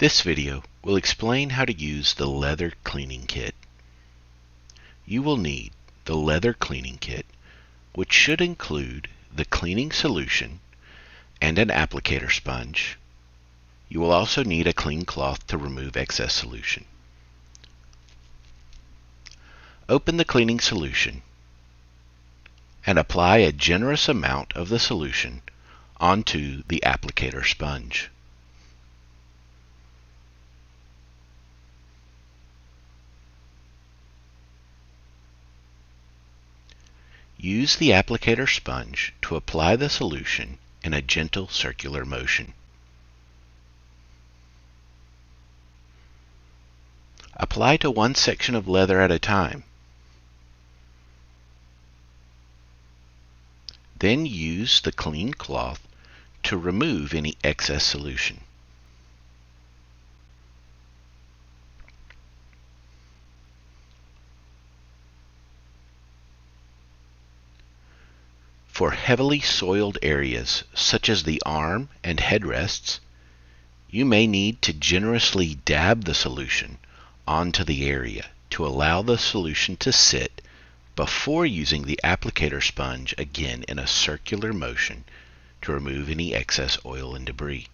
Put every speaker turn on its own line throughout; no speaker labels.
This video will explain how to use the leather cleaning kit. You will need the leather cleaning kit, which should include the cleaning solution and an applicator sponge. You will also need a clean cloth to remove excess solution. Open the cleaning solution and apply a generous amount of the solution onto the applicator sponge. Use the applicator sponge to apply the solution in a gentle circular motion. Apply to one section of leather at a time. Then use the clean cloth to remove any excess solution. For heavily soiled areas, such as the arm and headrests, you may need to generously dab the solution onto the area to allow the solution to sit before using the applicator sponge again in a circular motion to remove any excess oil and debris.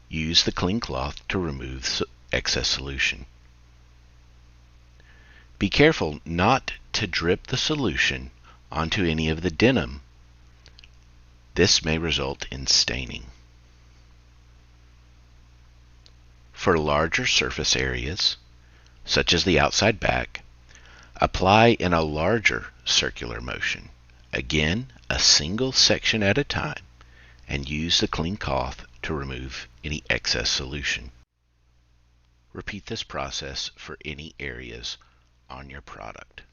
Use the clean cloth to remove excess solution. Be careful not to drip the solution onto any of the denim. This may result in staining. For larger surface areas, such as the outside back, apply in a larger circular motion, again a single section at a time, and use the clean cloth to remove any excess solution. Repeat this process for any areas on your product.